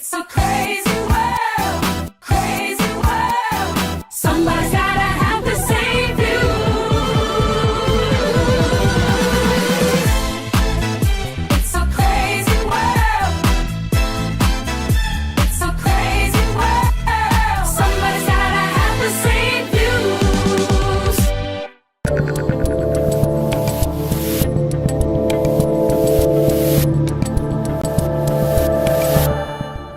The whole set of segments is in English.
It's a crazy world, crazy world. Somebody's gotta have to save you. It's a crazy world. It's a crazy world. Somebody's gotta have to save you.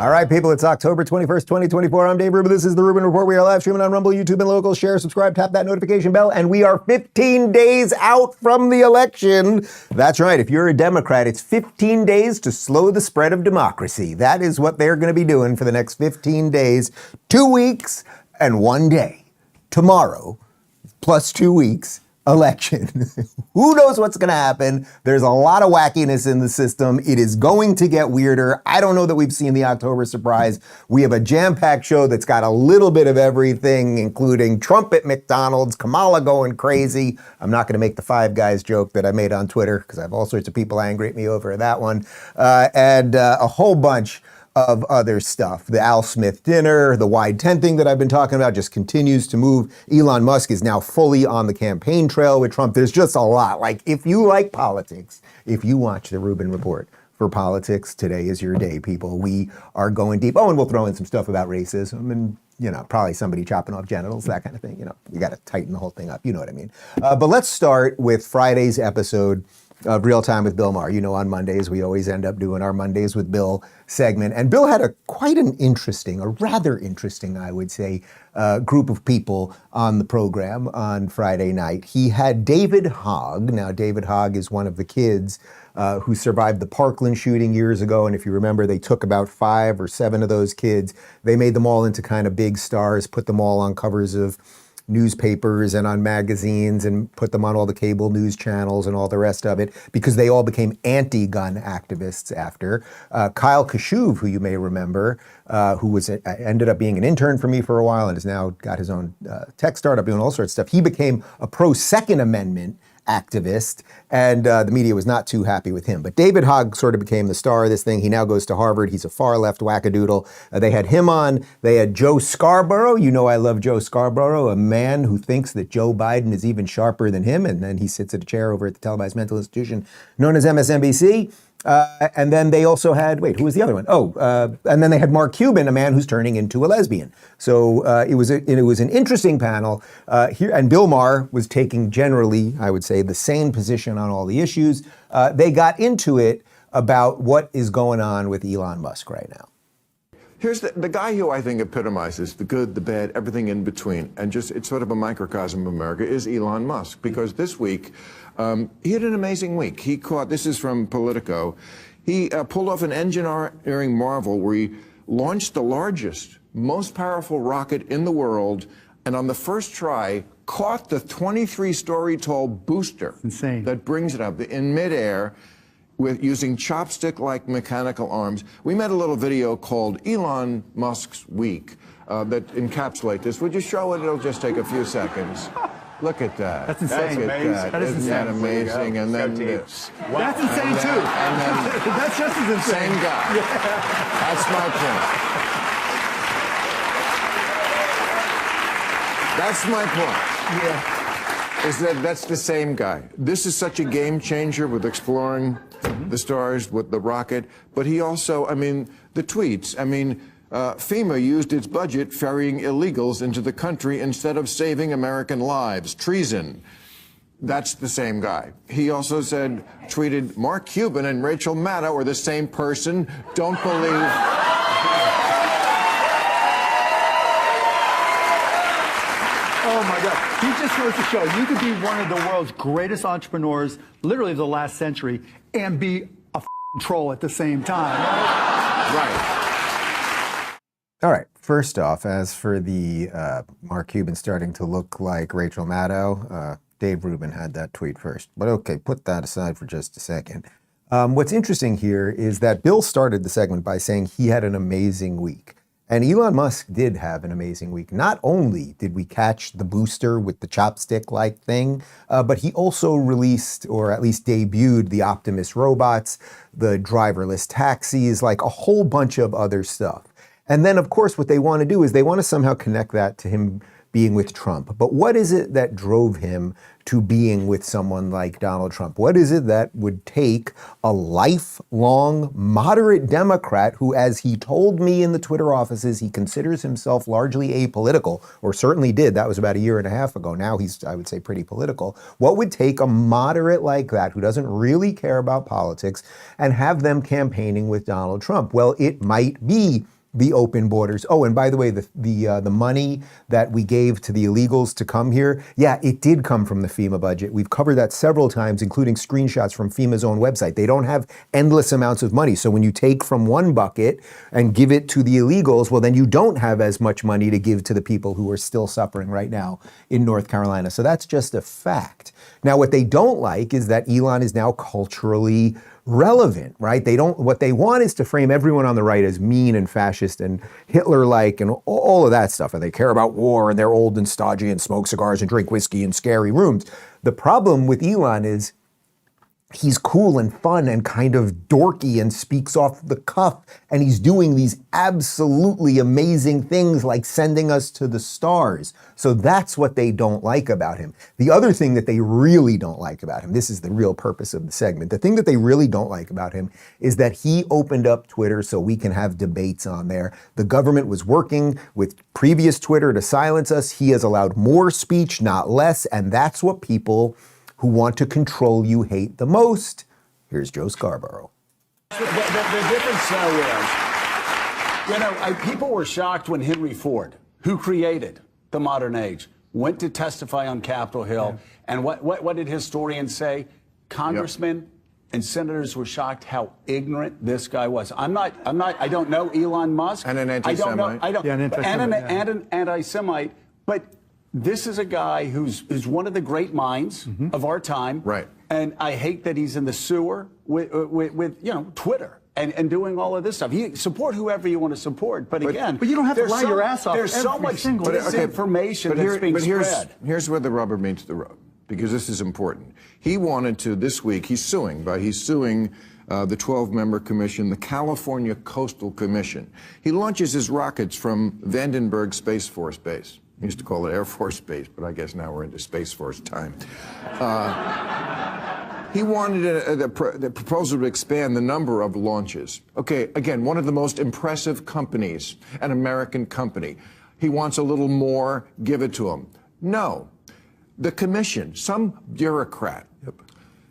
All right, people, it's October 21st, 2024. I'm Dave Rubin. This is the Rubin Report. We are live streaming on Rumble, YouTube, and local. Share, subscribe, tap that notification bell, and we are 15 days out from the election. That's right. If you're a Democrat, it's 15 days to slow the spread of democracy. That is what they're going to be doing for the next 15 days. 2 weeks and 1 day. Tomorrow, plus 2 weeks. Election. Who knows what's going to happen? There's a lot of wackiness in the system. It is going to get weirder. I don't know that we've seen the October surprise. We have a jam-packed show that's got a little bit of everything, including Trump at McDonald's, Kamala going crazy. I'm not going to make the Five Guys joke that I made on Twitter because I have all sorts of people angry at me over that one. And a whole bunch of other stuff. The Al Smith dinner, the wide tent thing that I've been talking about just continues to move. Elon Musk is now fully on the campaign trail with Trump. There's just a lot. Like, if you like politics, if you watch the Rubin Report for politics, today is your day, people. We are going deep. Oh, and we'll throw in some stuff about racism and, you know, probably somebody chopping off genitals, that kind of thing. You know, you got to tighten the whole thing up. You know what I mean? But let's start with Friday's episode of Real Time with Bill Maher. You know, on Mondays, we always end up doing our Mondays with Bill segment. And Bill had a rather interesting, I would say, group of people on the program on Friday night. He had David Hogg. Now, David Hogg is one of the kids who survived the Parkland shooting years ago. And if you remember, they took about 5 or 7 of those kids. They made them all into kind of big stars, put them all on covers of newspapers and on magazines and put them on all the cable news channels and all the rest of it because they all became anti-gun activists after. Kyle Kashuv, who you may remember, who was ended up being an intern for me for a while and has now got his own tech startup doing all sorts of stuff. He became a pro-Second Amendment activist, and the media was not too happy with him. But David Hogg sort of became the star of this thing. He now goes to Harvard. He's a far-left wackadoodle. They had him on. They had Joe Scarborough. You know I love Joe Scarborough, a man who thinks that Joe Biden is even sharper than him, and then he sits at a chair over at the televised mental institution known as MSNBC. And then they also had, who was the other one? And then they had Mark Cuban, a man who's turning into a lesbian. So it was an interesting panel here. And Bill Maher was taking generally, I would say, the same position on all the issues. They got into it about what is going on with Elon Musk right now. Here's the guy who I think epitomizes the good, the bad, everything in between, and just it's sort of a microcosm of America, is Elon Musk. Because this week, he had an amazing week. He caught, this is from Politico, he pulled off an engineering marvel where he launched the largest, most powerful rocket in the world, and on the first try, caught the 23-story tall booster. Insane. That brings it up in midair, with using chopstick-like mechanical arms. We made a little video called Elon Musk's Week that encapsulates this. Would you show it? It'll just take a few seconds. Look at that. That's insane. Look at that. That is Isn't that amazing? And then That's insane too. And then That's just as insane. same guy. Yeah. That's my point. That's my point. Yeah. Is that that's the same guy. This is such a game changer with exploring the stars with the rocket. But he also, I mean, the tweets. I mean, FEMA used its budget ferrying illegals into the country instead of saving American lives. Treason. That's the same guy. He also tweeted, Mark Cuban and Rachel Maddow are the same person. Don't believe. Oh my God. He just goes to show you could be one of the world's greatest entrepreneurs, literally of the last century, and be a troll at the same time. Right. All right. First off, as for the Mark Cuban starting to look like Rachel Maddow, Dave Rubin had that tweet first. But okay, put that aside for just a second. What's interesting here is that Bill started the segment by saying he had an amazing week. And Elon Musk did have an amazing week. Not only did we catch the booster with the chopstick-like thing, but he also released, or at least debuted, the Optimus robots, the driverless taxis, like a whole bunch of other stuff. And then, of course, what they want to do is they want to somehow connect that to him being with Trump. But what is it that drove him to being with someone like Donald Trump? What is it that would take a lifelong moderate Democrat who, as he told me in the Twitter offices, he considers himself largely apolitical, or certainly did. That was about a year and a half ago. Now he's, I would say, pretty political. What would take a moderate like that who doesn't really care about politics and have them campaigning with Donald Trump? Well, it might be the open borders. Oh, and by the way, the money that we gave to the illegals to come here, yeah, it did come from the FEMA budget. We've covered that several times, including screenshots from FEMA's own website. They don't have endless amounts of money. So when you take from one bucket and give it to the illegals, well, then you don't have as much money to give to the people who are still suffering right now in North Carolina. So that's just a fact. Now, what they don't like is that Elon is now culturally relevant, right? What they want is to frame everyone on the right as mean and fascist and Hitler-like and all of that stuff. And they care about war and they're old and stodgy and smoke cigars and drink whiskey in scary rooms. The problem with Elon is he's cool and fun and kind of dorky and speaks off the cuff. And he's doing these absolutely amazing things like sending us to the stars. So that's what they don't like about him. The other thing that they really don't like about him, this is the real purpose of the segment, the thing that they really don't like about him is that he opened up Twitter so we can have debates on there. The government was working with previous Twitter to silence us. He has allowed more speech, not less. And that's what people who want to control you hate the most. Here's Joe Scarborough. The difference is, people were shocked when Henry Ford, who created the modern age, went to testify on Capitol Hill. Yeah. And what did historians say? Congressmen and senators were shocked how ignorant this guy was. I don't know Elon Musk. And an anti-Semite. And an anti-Semite. But this is a guy who's one of the great minds of our time. Right. And I hate that he's in the sewer with Twitter and doing all of this stuff. Support whoever you want to support. But again, you don't have to lie your ass off. There's so much disinformation that's being spread. Here's where the rubber meets the road, because this is important. He wanted to, this week, he's suing the 12-member commission, the California Coastal Commission. He launches his rockets from Vandenberg Space Force Base. We used to call it Air Force Base, but I guess now we're into Space Force time. He wanted the proposal to expand the number of launches. Okay, again, one of the most impressive companies, an American company. He wants a little more, give it to him. No. The commission, some bureaucrat,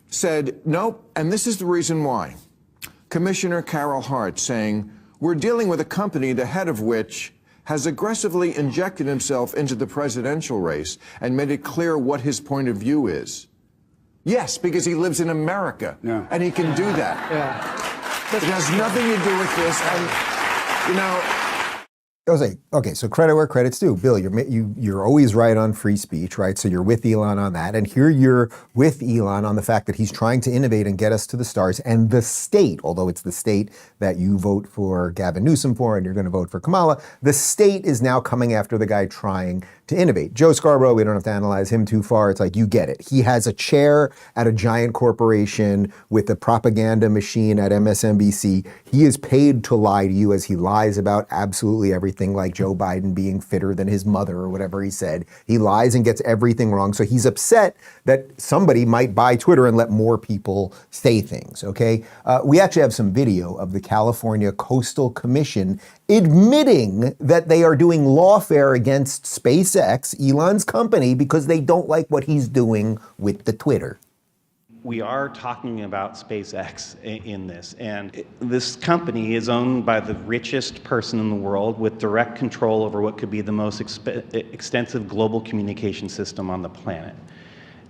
said, nope, and this is the reason why. Commissioner Carol Hart saying, we're dealing with a company, the head of which has aggressively injected himself into the presidential race and made it clear what his point of view is. Yes, because he lives in America, and he can do that. Yeah. It has nothing to do with this, and, I was like, okay, so credit where credit's due. Bill, you're always right on free speech, right? So you're with Elon on that. And here you're with Elon on the fact that he's trying to innovate and get us to the stars. And the state, although it's the state that you vote for Gavin Newsom for and you're going to vote for Kamala, the state is now coming after the guy trying to innovate. Joe Scarborough, we don't have to analyze him too far. It's like, you get it. He has a chair at a giant corporation with a propaganda machine at MSNBC. He is paid to lie to you as he lies about absolutely everything, like Joe Biden being fitter than his mother or whatever he said. He lies and gets everything wrong. So he's upset that somebody might buy Twitter and let more people say things, okay? We actually have some video of the California Coastal Commission admitting that they are doing lawfare against SpaceX, Elon's company, because they don't like what he's doing with the Twitter. We are talking about SpaceX in this, and this company is owned by the richest person in the world with direct control over what could be the most extensive global communication system on the planet.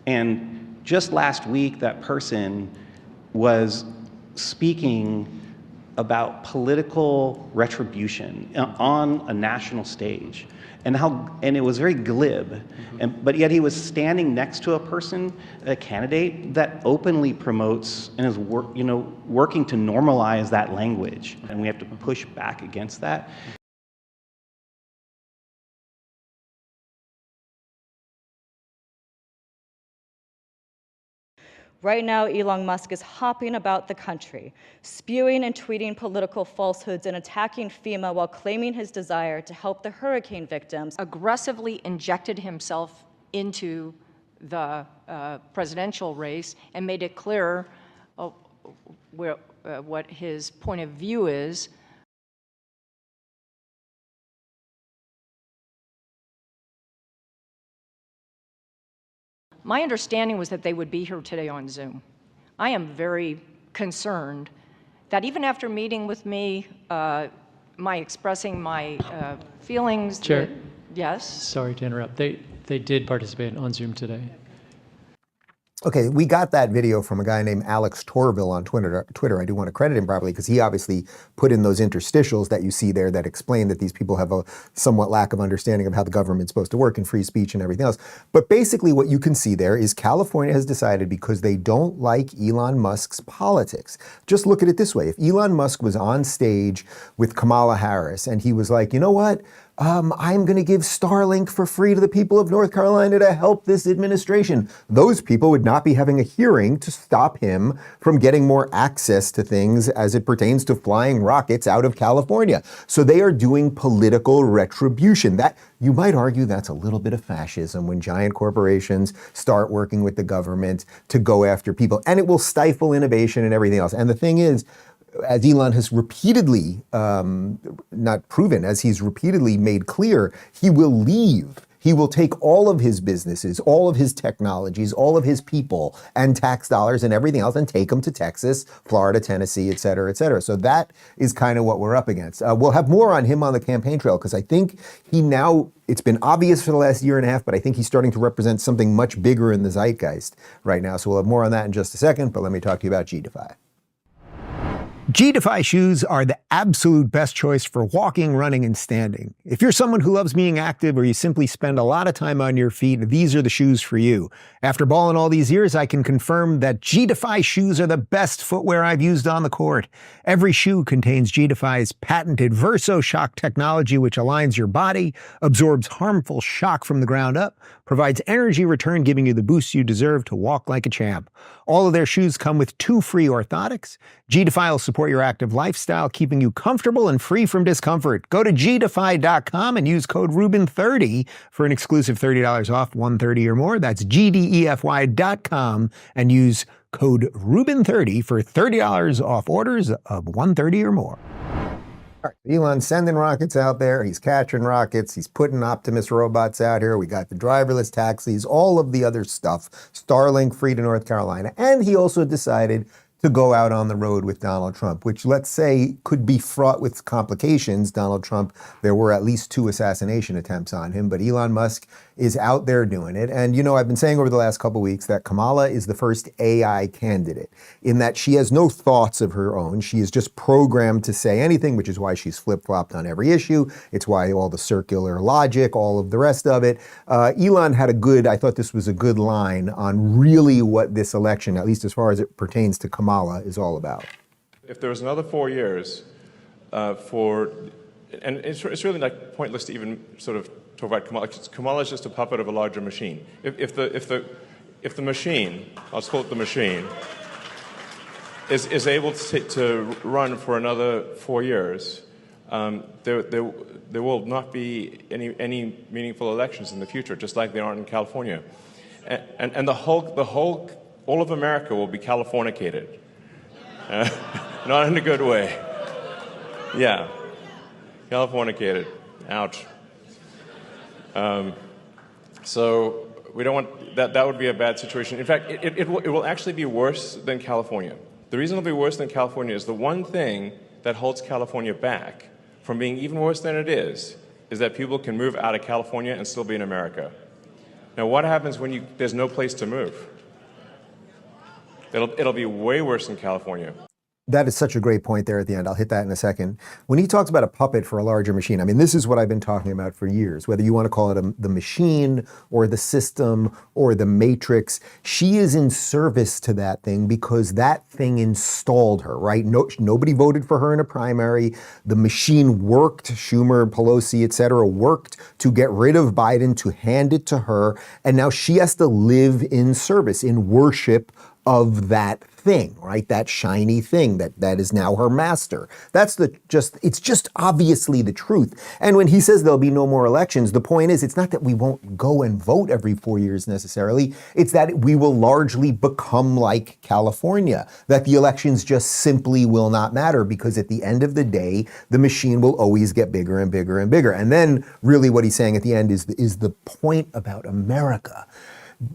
And just last week, that person was speaking about political retribution on a national stage, and it was very glib, but yet he was standing next to a candidate that openly promotes and is working to normalize that language, and we have to push back against that. Right now, Elon Musk is hopping about the country, spewing and tweeting political falsehoods and attacking FEMA while claiming his desire to help the hurricane victims. Aggressively injected himself into the presidential race and made it clear what his point of view is. My understanding was that they would be here today on Zoom. I am very concerned that even after meeting with me, expressing my feelings. Chair. Yes? Sorry to interrupt. They did participate on Zoom today. Okay, we got that video from a guy named Alex Torville on Twitter. I do want to credit him properly because he obviously put in those interstitials that you see there that explain that these people have a somewhat lack of understanding of how the government's supposed to work and free speech and everything else. But basically what you can see there is California has decided because they don't like Elon Musk's politics. Just look at it this way. If Elon Musk was on stage with Kamala Harris and he was like, you know what? I'm going to give Starlink for free to the people of North Carolina to help this administration. Those people would not be having a hearing to stop him from getting more access to things as it pertains to flying rockets out of California. So they are doing political retribution. That, you might argue, that's a little bit of fascism when giant corporations start working with the government to go after people, and it will stifle innovation and everything else. And the thing is, as Elon has repeatedly, not proven, as he's repeatedly made clear, he will leave. He will take all of his businesses, all of his technologies, all of his people and tax dollars and everything else and take them to Texas, Florida, Tennessee, et cetera, et cetera. So that is kind of what we're up against. We'll have more on him on the campaign trail because I think he now, it's been obvious for the last year and a half, but I think he's starting to represent something much bigger in the zeitgeist right now. So we'll have more on that in just a second, but let me talk to you about G-Defy. G-Defy shoes are the absolute best choice for walking, running, and standing. If you're someone who loves being active or you simply spend a lot of time on your feet, these are the shoes for you. After balling all these years, I can confirm that G-Defy shoes are the best footwear I've used on the court. Every shoe contains G-Defy's patented Verso Shock technology, which aligns your body, absorbs harmful shock from the ground up, provides energy return, giving you the boost you deserve to walk like a champ. All of their shoes come with 2 free orthotics. G-Defy will support your active lifestyle, keeping you comfortable and free from discomfort. Go to gdefy.com and use code Rubin30 for an exclusive $30 off, $130 or more. That's gdefy.com and use code Rubin30 for $30 off orders of $130 or more. All right, Elon's sending rockets out there. He's catching rockets. He's putting Optimus robots out here. We got the driverless taxis, all of the other stuff. Starlink free to North Carolina. And he also decided to go out on the road with Donald Trump, which, let's say, could be fraught with complications. Donald Trump, there were at least 2 assassination attempts on him, but Elon Musk is out there doing it. And, you know, I've been saying over the last couple of weeks that Kamala is the first AI candidate in that she has no thoughts of her own. She is just programmed to say anything, which is why she's flip-flopped on every issue. It's why all the circular logic, all of the rest of it. Elon had I thought this was a good line on really what this election, at least as far as it pertains to Kamala, is all about. If there was another 4 years and it's really like pointless to even sort of talk about Kamala. Kamala is just a puppet of a larger machine. If the machine, let's call it the machine, is able to run for another 4 years, there will not be any meaningful elections in the future, just like there aren't in California, and all of America will be Californicated, not in a good way. Yeah, Californicated. Ouch. So we don't want that. That would be a bad situation. In fact, it will actually be worse than California. The reason it'll be worse than California is the one thing that holds California back from being even worse than it is that people can move out of California and still be in America. Now, what happens when there's no place to move? It'll be way worse than California. That is such a great point there at the end. I'll hit that in a second. When he talks about a puppet for a larger machine, I mean, this is what I've been talking about for years, whether you want to call it the machine or the system or the matrix. She is in service to that thing because that thing installed her, right? Nobody voted for her in a primary. The machine worked, Schumer, Pelosi, et cetera, worked to get rid of Biden, to hand it to her. And now she has to live in service, in worship of that thing, right? That shiny thing that is now her master. It's just obviously the truth. And when he says there'll be no more elections, the point is, it's not that we won't go and vote every 4 years necessarily. It's that we will largely become like California, that the elections just simply will not matter, because at the end of the day, the machine will always get bigger and bigger and bigger. And then really what he's saying at the end is the point about America.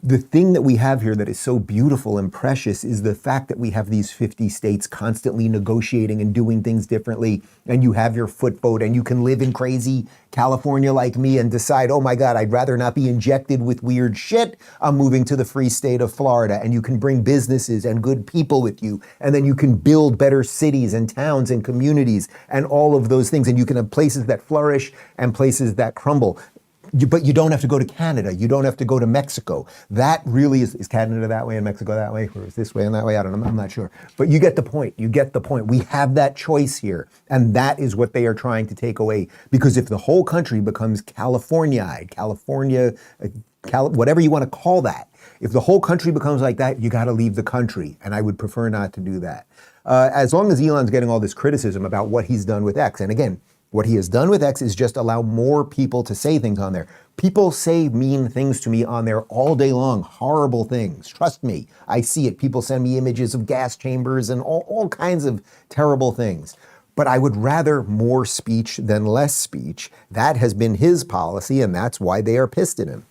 The thing that we have here that is so beautiful and precious is the fact that we have these 50 states constantly negotiating and doing things differently, and you have your foot vote, and you can live in crazy California like me and decide, oh my God, I'd rather not be injected with weird shit. I'm moving to the free state of Florida. And you can bring businesses and good people with you, and then you can build better cities and towns and communities and all of those things, and you can have places that flourish and places that crumble. But you don't have to go to Canada. You don't have to go to Mexico. That really is Canada that way and Mexico that way, or is this way and that way? I don't know. I'm not sure. But you get the point. You get the point. We have that choice here. And that is what they are trying to take away. Because if the whole country becomes California, whatever you want to call that, if the whole country becomes like that, you got to leave the country. And I would prefer not to do that. As long as Elon's getting all this criticism about what he's done with X, and again, what he has done with X is just allow more people to say things on there. People say mean things to me on there all day long, horrible things. Trust me, I see it. People send me images of gas chambers and all kinds of terrible things. But I would rather more speech than less speech. That has been his policy, and that's why they are pissed at him.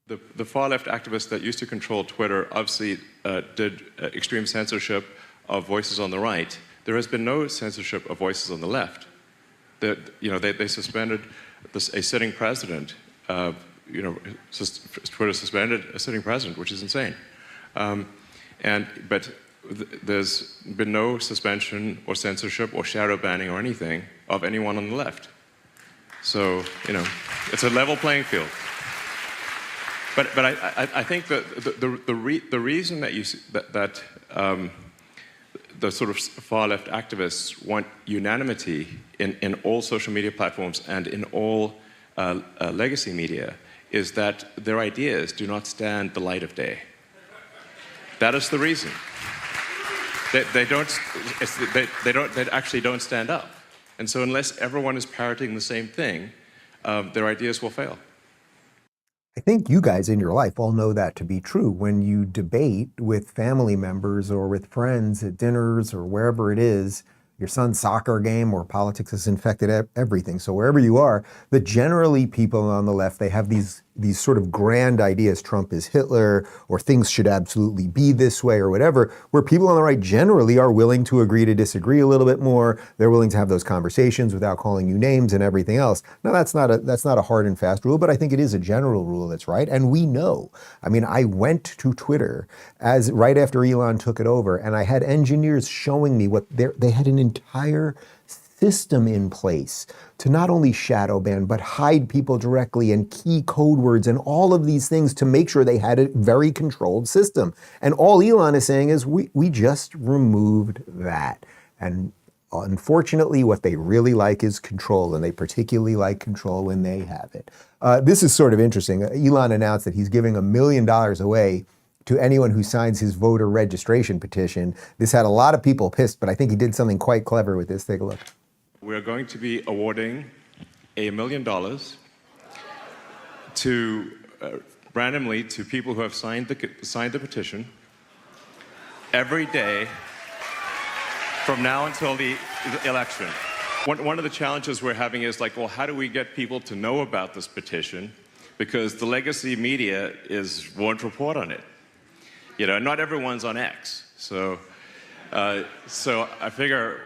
The far left activists that used to control Twitter obviously did extreme censorship of voices on the right. There has been no censorship of voices on the left. They suspended a sitting president. Twitter suspended a sitting president, which is insane. But there's been no suspension or censorship or shadow banning or anything of anyone on the left. So it's a level playing field. But I think that the reason that the sort of far left activists want unanimity in all social media platforms and in all legacy media is that their ideas do not stand the light of day. That is the reason. They actually don't stand up. And so unless everyone is parroting the same thing, their ideas will fail. I think you guys in your life all know that to be true. When you debate with family members or with friends at dinners or wherever it is, your son's soccer game or politics has infected everything. So wherever you are, that generally people on the left, they have these sort of grand ideas. Trump is Hitler, or things should absolutely be this way or whatever, where people on the right generally are willing to agree to disagree a little bit more. They're willing to have those conversations without calling you names and everything else. Now, that's not a hard and fast rule, but I think it is a general rule that's right. And we know. I mean, I went to Twitter right after Elon took it over, and I had engineers showing me what they had an entire system in place to not only shadow ban, but hide people directly and key code words and all of these things to make sure they had a very controlled system. And all Elon is saying is we just removed that. And unfortunately, what they really like is control, and they particularly like control when they have it. This is sort of interesting. Elon announced that he's giving $1 million away to anyone who signs his voter registration petition. This had a lot of people pissed, but I think he did something quite clever with this. Take a look. We're going to be awarding $1 million to randomly to people who have signed the petition every day from now until the election. One of the challenges we're having is like, well, how do we get people to know about this petition? Because the legacy media won't report on it. Not everyone's on X. So I figure,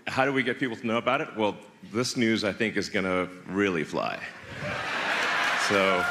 how do we get people to know about it? Well, this news, I think, is going to really fly. So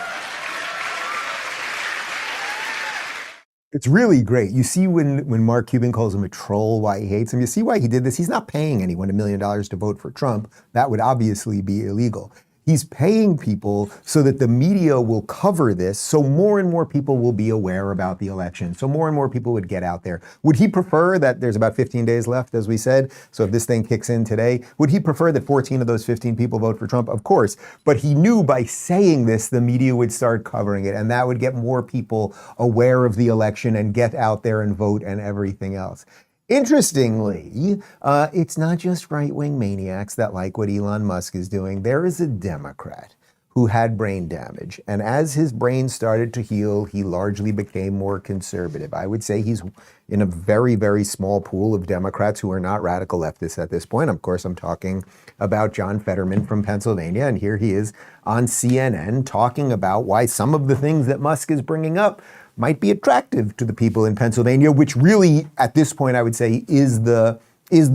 it's really great. You see when Mark Cuban calls him a troll, why he hates him. You see why he did this. He's not paying anyone $1 million to vote for Trump. That would obviously be illegal. He's paying people so that the media will cover this, so more and more people will be aware about the election, so more and more people would get out there. Would he prefer that there's about 15 days left, as we said, so if this thing kicks in today, would he prefer that 14 of those 15 people vote for Trump? Of course, but he knew by saying this, the media would start covering it, and that would get more people aware of the election and get out there and vote and everything else. Interestingly, it's not just right-wing maniacs that like what Elon Musk is doing. There is a Democrat who had brain damage, and as his brain started to heal, he largely became more conservative. I would say he's in a very, very small pool of Democrats who are not radical leftists at this point. Of course, I'm talking about John Fetterman from Pennsylvania, and here he is on CNN talking about why some of the things that Musk is bringing up might be attractive to the people in Pennsylvania, which really, at this point, I would say is the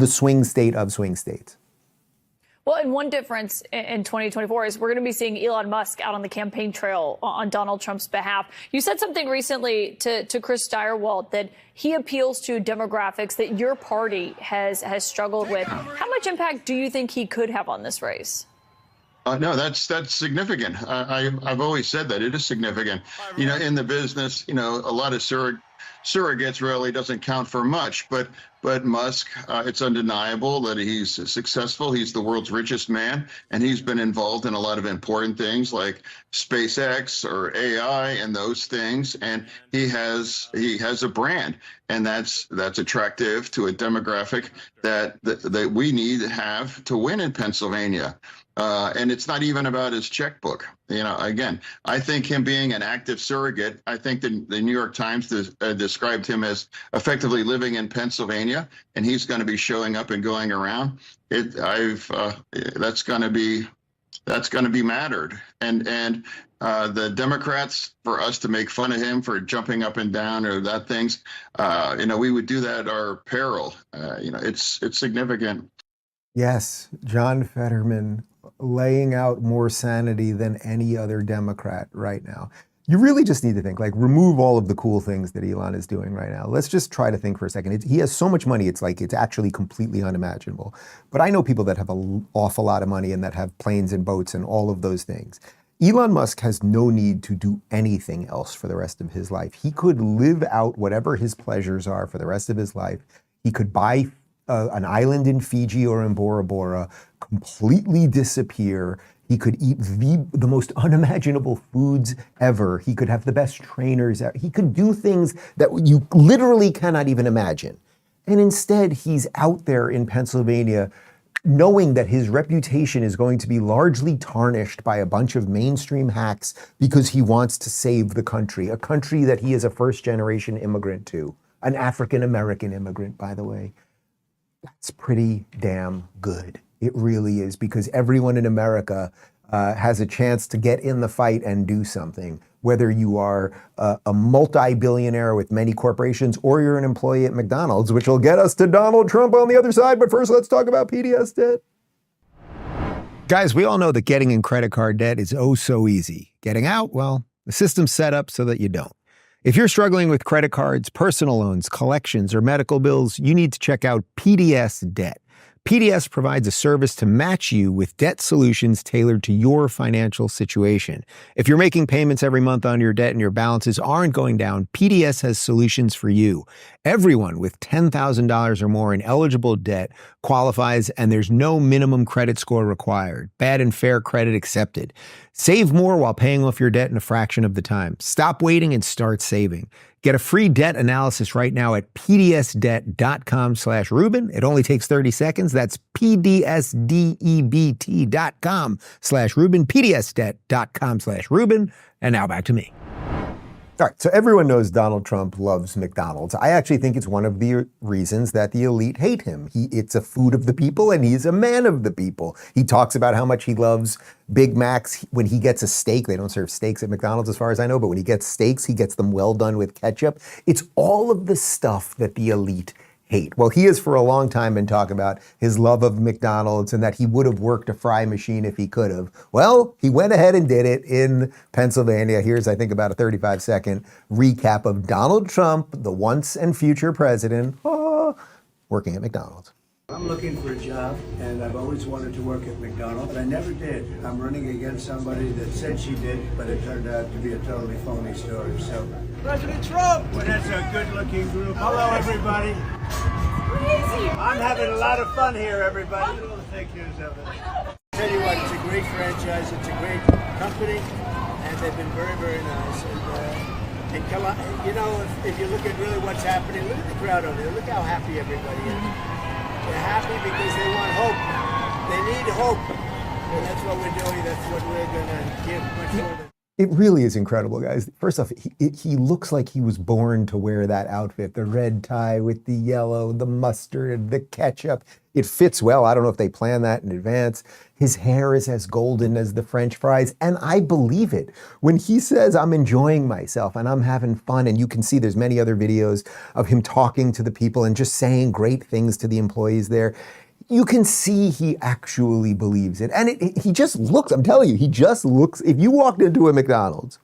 swing state of swing states. Well, and one difference in 2024 is we're going to be seeing Elon Musk out on the campaign trail on Donald Trump's behalf. You said something recently to Chris Stirewalt that he appeals to demographics that your party has struggled with. How much impact do you think he could have on this race? No, that's significant. I've always said that it is significant. You know, in the business, you know, a lot of surrogates really doesn't count for much. But Musk, it's undeniable that he's successful. He's the world's richest man, and he's been involved in a lot of important things like SpaceX or AI and those things. And he has a brand, and that's attractive to a demographic that we need to have to win in Pennsylvania. And it's not even about his checkbook. You know, again, I think him being an active surrogate, I think the New York Times described him as effectively living in Pennsylvania, and he's going to be showing up and going around. That's going to be mattered. And the Democrats, for us to make fun of him for jumping up and down or that things, you know, we would do that at our peril. You know, it's significant. Yes, John Fetterman laying out more sanity than any other Democrat right now. You really just need to think, like, remove all of the cool things that Elon is doing right now. Let's just try to think for a second. He has so much money, it's actually completely unimaginable. But I know people that have an awful lot of money and that have planes and boats and all of those things. Elon Musk has no need to do anything else for the rest of his life. He could live out whatever his pleasures are for the rest of his life. He could buy an island in Fiji or in Bora Bora, completely disappear. He could eat the most unimaginable foods ever. He could have the best trainers. He could do things that you literally cannot even imagine. And instead, he's out there in Pennsylvania knowing that his reputation is going to be largely tarnished by a bunch of mainstream hacks because he wants to save the country, a country that he is a first-generation immigrant to, an African-American immigrant, by the way. That's pretty damn good. It really is, because everyone in America has a chance to get in the fight and do something, whether you are a multi-billionaire with many corporations or you're an employee at McDonald's, which will get us to Donald Trump on the other side. But first, let's talk about PDS debt. Guys, we all know that getting in credit card debt is oh so easy. Getting out, well, the system's set up so that you don't. If you're struggling with credit cards, personal loans, collections, or medical bills, you need to check out PDS Debt. PDS provides a service to match you with debt solutions tailored to your financial situation. If you're making payments every month on your debt and your balances aren't going down, PDS has solutions for you. Everyone with $10,000 or more in eligible debt qualifies, and there's no minimum credit score required. Bad and fair credit accepted. Save more while paying off your debt in a fraction of the time. Stop waiting and start saving. Get a free debt analysis right now at pdsdebt.com/Rubin. It only takes 30 seconds. That's pdsdebt.com/Rubin, pdsdebt.com/Rubin. And now back to me. All right, so everyone knows Donald Trump loves McDonald's. I actually think it's one of the reasons that the elite hate him. It's a food of the people, and he's a man of the people. He talks about how much he loves Big Macs. When he gets a steak, they don't serve steaks at McDonald's as far as I know, but when he gets steaks, he gets them well done with ketchup. It's all of the stuff that the elite hate. Well, he has for a long time been talking about his love of McDonald's and that he would have worked a fry machine if he could have. Well, he went ahead and did it in Pennsylvania. Here's, I think, about a 35-second recap of Donald Trump, the once and future president, working at McDonald's. I'm looking for a job, and I've always wanted to work at McDonald's, but I never did. I'm running against somebody that said she did, but it turned out to be a totally phony story. So, President Trump! Well, that's a good-looking group. Hello, everybody. Crazy. I'm having a lot of fun here, everybody. Look at all the fake news of it. Tell you what, it's a great franchise. It's a great company, and they've been very, very nice. And come on, you know, if you look at really what's happening, look at the crowd over there. Look how happy everybody is. They're happy because they want hope. They need hope. And that's what we're doing. That's what we're going to give much more than. It really is incredible, guys. First off, he looks like he was born to wear that outfit. The red tie with the yellow, the mustard, the ketchup. It fits well. I don't know if they planned that in advance. His hair is as golden as the French fries, and I believe it. When he says, I'm enjoying myself and I'm having fun, and you can see there's many other videos of him talking to the people and just saying great things to the employees there. You can see he actually believes it. And he just looks, I'm telling you, he just looks, if you walked into a McDonald's,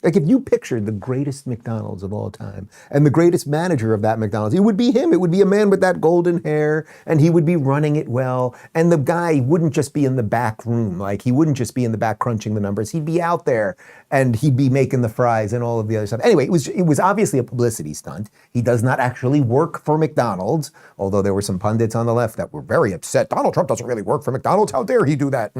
like if you pictured the greatest McDonald's of all time and the greatest manager of that McDonald's, it would be him. It would be a man with that golden hair, and he would be running it well. And the guy wouldn't just be in the back room. Like he wouldn't just be in the back crunching the numbers. He'd be out there and he'd be making the fries and all of the other stuff. Anyway, it was obviously a publicity stunt. He does not actually work for McDonald's, although there were some pundits on the left that were very upset. Donald Trump doesn't really work for McDonald's. How dare he do that?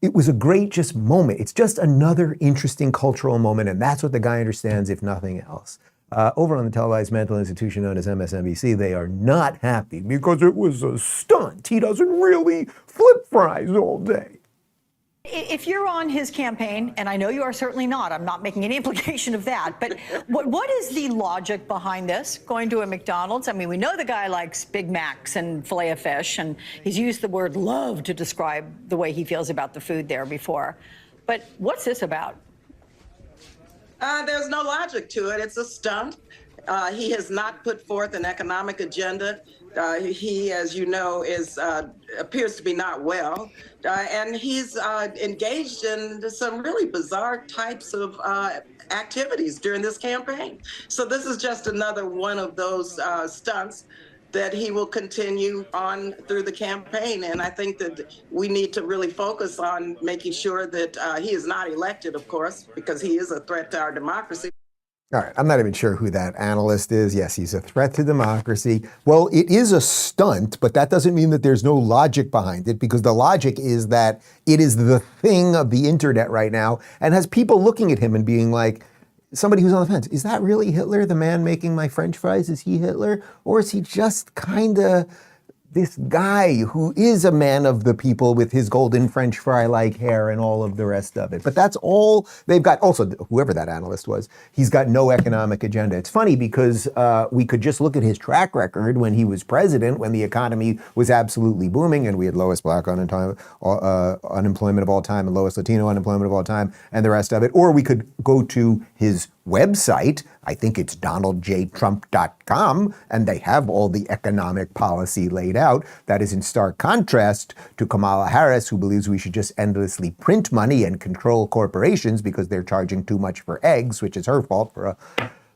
It was a great just moment. It's just another interesting cultural moment, and that's what the guy understands, if nothing else. Over on the televised mental institution known as MSNBC, they are not happy because it was a stunt. He doesn't really flip fries all day. If you're on his campaign, and I know you are certainly not, I'm not making any implication of that, but what is the logic behind this, going to a McDonald's? I mean, we know the guy likes Big Macs and filet of fish, and he's used the word love to describe the way he feels about the food there before. But what's this about? There's no logic to it. It's a stunt. He has not put forth an economic agenda. He, as you know, appears to be not well, and he's engaged in some really bizarre types of activities during this campaign. So this is just another one of those stunts that he will continue on through the campaign. And I think that we need to really focus on making sure that he is not elected, of course, because he is a threat to our democracy. All right, I'm not even sure who that analyst is. Yes, he's a threat to democracy. Well, it is a stunt, but that doesn't mean that there's no logic behind it, because the logic is that it is the thing of the internet right now and has people looking at him and being like, somebody who's on the fence, is that really Hitler, the man making my French fries? Is he Hitler? Or is he just kind of this guy who is a man of the people with his golden French fry-like hair and all of the rest of it? But that's all they've got. Also, whoever that analyst was, he's got no economic agenda. It's funny because we could just look at his track record when he was president, when the economy was absolutely booming and we had lowest black unemployment of all time and lowest Latino unemployment of all time and the rest of it. Or we could go to his website, I think it's donaldjtrump.com, and they have all the economic policy laid out. That is in stark contrast to Kamala Harris, who believes we should just endlessly print money and control corporations because they're charging too much for eggs, which is her fault for a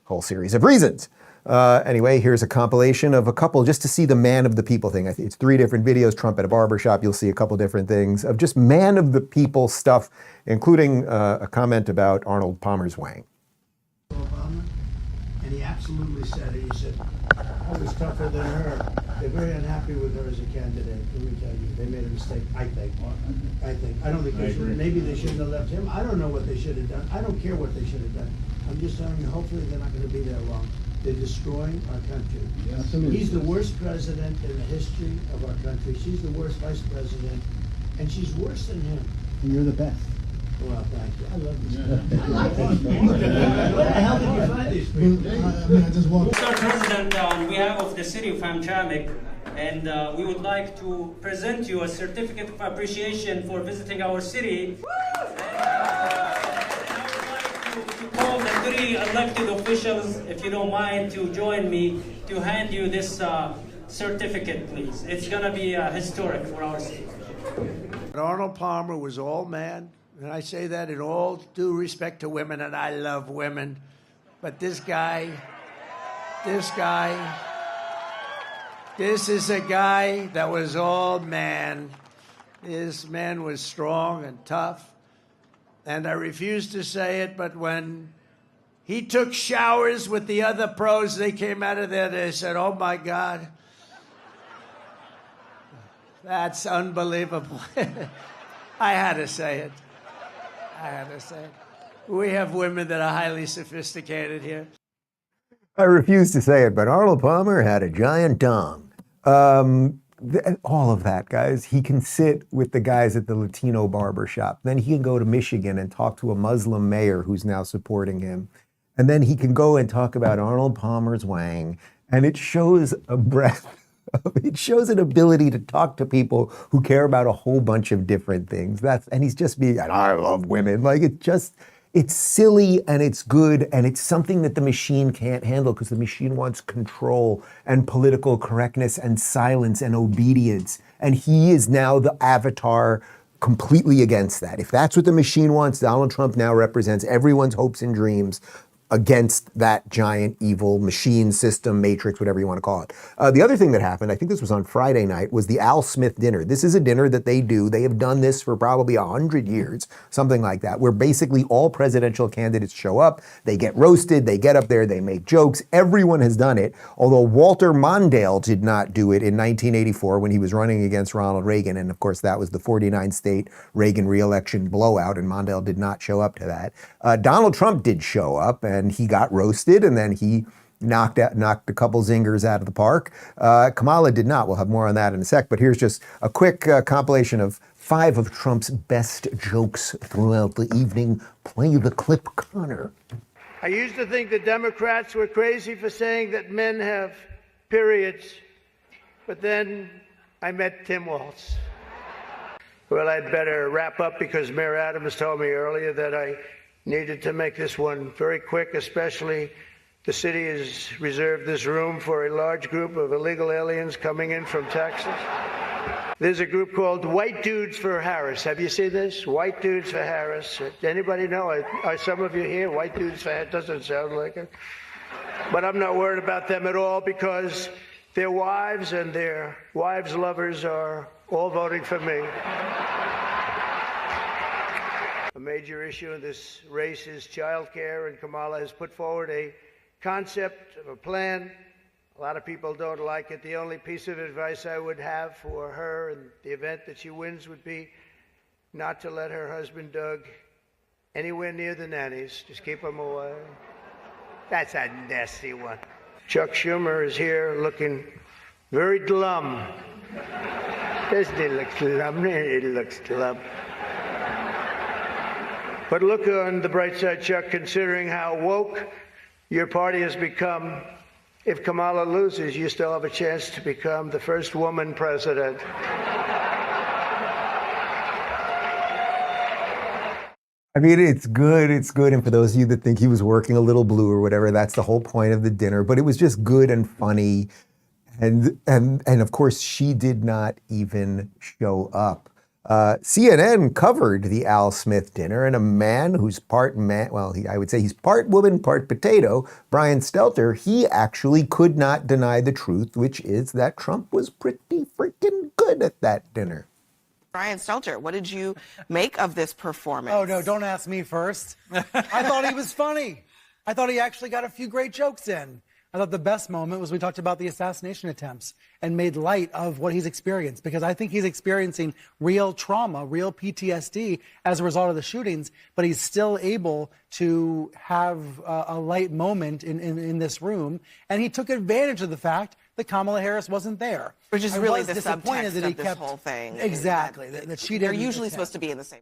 whole series of reasons. Anyway, here's a compilation of a couple, just to see the man of the people thing. I think it's 3 different videos. Trump at a barbershop, you'll see a couple different things of just man of the people stuff, including a comment about Arnold Palmer's wang. Obama, and he absolutely said it. He said, I was tougher than her. They're very unhappy with her as a candidate. Let me tell you, they made a mistake, I think. I don't think they should. Maybe they shouldn't have left him. I don't know what they should have done. I don't care what they should have done. I'm just telling you, hopefully they're not going to be there long. They're destroying our country. Yes. He's the worst president in the history of our country. She's the worst vice president, and she's worse than him. And you're the best. Well, thank you. I love this guy. Where the hell did you find these people? I just walked. Mr. President, on behalf of the city of Hamtramck, and we would like to present you a certificate of appreciation for visiting our city. Call the 3 elected officials, if you don't mind, to join me to hand you this certificate, please. It's going to be historic for our city. Arnold Palmer was all man, and I say that in all due respect to women, and I love women. But this guy, This is a guy that was all man. This man was strong and tough. And I refuse to say it, but when he took showers with the other pros, they came out of there, they said, oh my God. That's unbelievable. I had to say it. I had to say it. We have women that are highly sophisticated here. I refuse to say it, but Arnold Palmer had a giant dong. All of that, guys. He can sit with the guys at the Latino barber shop. Then he can go to Michigan and talk to a Muslim mayor who's now supporting him. And then he can go and talk about Arnold Palmer's wang. And it shows a breadth. It shows an ability to talk to people who care about a whole bunch of different things. And he's just being, I love women. Like, it's silly and it's good and it's something that the machine can't handle because the machine wants control and political correctness and silence and obedience. And he is now the avatar completely against that. If that's what the machine wants, Donald Trump now represents everyone's hopes and dreams against that giant evil machine system, matrix, whatever you want to call it. The other thing that happened, I think this was on Friday night, was the Al Smith dinner. This is a dinner that they do. They have done this for probably 100 years, something like that, where basically all presidential candidates show up, they get roasted, they get up there, they make jokes. Everyone has done it, although Walter Mondale did not do it in 1984 when he was running against Ronald Reagan. And of course, that was the 49-state Reagan re-election blowout, and Mondale did not show up to that. Donald Trump did show up, and he got roasted, and then he knocked a couple zingers out of the park. Kamala did not. We'll have more on that in a sec, but here's just a quick compilation of 5 of Trump's best jokes throughout the evening. Play the clip, Connor. I used to think the Democrats were crazy for saying that men have periods, but then I met Tim Walz. Well, I'd better wrap up because Mayor Adams told me earlier that I needed to make this one very quick, especially the city has reserved this room for a large group of illegal aliens coming in from Texas. There's a group called White Dudes for Harris. Have you seen this? White Dudes for Harris. Anybody know? Are some of you here? White Dudes for Harris? Doesn't sound like it. But I'm not worried about them at all because their wives and their wives' lovers are all voting for me. A major issue in this race is child care, and Kamala has put forward a concept of a plan. A lot of people don't like it. The only piece of advice I would have for her in the event that she wins would be not to let her husband, Doug, anywhere near the nannies. Just keep him away. That's a nasty one. Chuck Schumer is here looking very glum. Doesn't he look glum? He looks glum. But look on the bright side, Chuck, considering how woke your party has become. If Kamala loses, you still have a chance to become the first woman president. I mean, it's good. It's good. And for those of you that think he was working a little blue or whatever, that's the whole point of the dinner. But it was just good and funny. And of course, she did not even show up. CNN covered the Al Smith dinner, and a man who's part man, well, I would say he's part woman, part potato, Brian Stelter, he actually could not deny the truth, which is that Trump was pretty freaking good at that dinner. Brian Stelter, what did you make of this performance? Oh, no, don't ask me first. I thought he was funny. I thought he actually got a few great jokes in. I thought the best moment was we talked about the assassination attempts and made light of what he's experienced, because I think he's experiencing real trauma, real PTSD as a result of the shootings, but he's still able to have a light moment in this room. And he took advantage of the fact that Kamala Harris wasn't there. Which is really the subtext of this whole thing. Exactly. That she didn't. They're usually supposed to be in the same.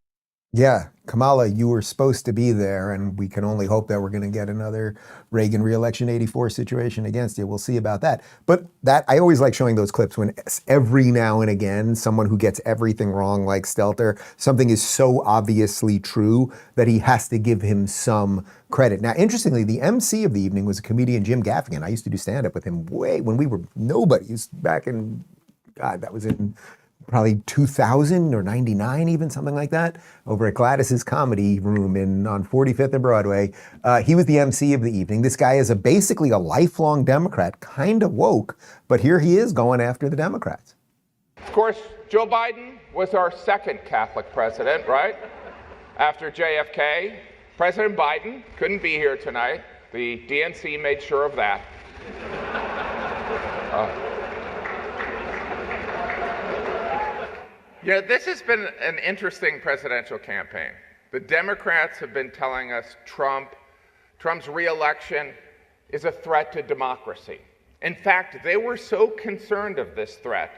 Yeah, Kamala, you were supposed to be there, and we can only hope that we're going to get another Reagan re-election 84 situation against you. We'll see about that. But that, I always like showing those clips when every now and again, someone who gets everything wrong like Stelter, something is so obviously true that he has to give him some credit. Now, interestingly, the MC of the evening was a comedian, Jim Gaffigan. I used to do stand-up with him way when we were nobodies back in, God, that was in probably 2000 or 99, even something like that, over at Gladys's Comedy Room on 45th and Broadway. He was the MC of the evening. This guy is basically a lifelong Democrat, kind of woke, but here he is going after the Democrats. Of course, Joe Biden was our second Catholic president, right? After JFK. President Biden couldn't be here tonight. The DNC made sure of that. This has been an interesting presidential campaign. The Democrats have been telling us Trump's re-election is a threat to democracy. In fact, they were so concerned of this threat,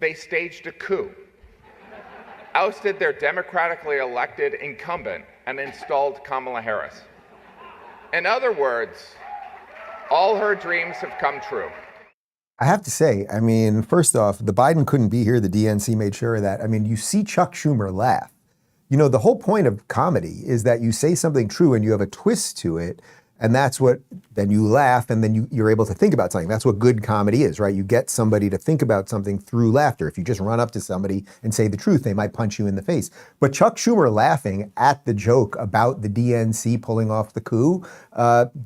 they staged a coup, ousted their democratically elected incumbent, and installed Kamala Harris. In other words, all her dreams have come true. I have to say, I mean, first off, the Biden couldn't be here. The DNC made sure of that. I mean, you see Chuck Schumer laugh. You know, the whole point of comedy is that you say something true and you have a twist to it. And that's what, then you laugh and then you're able to think about something. That's what good comedy is, right? You get somebody to think about something through laughter. If you just run up to somebody and say the truth, they might punch you in the face. But Chuck Schumer laughing at the joke about the DNC pulling off the coup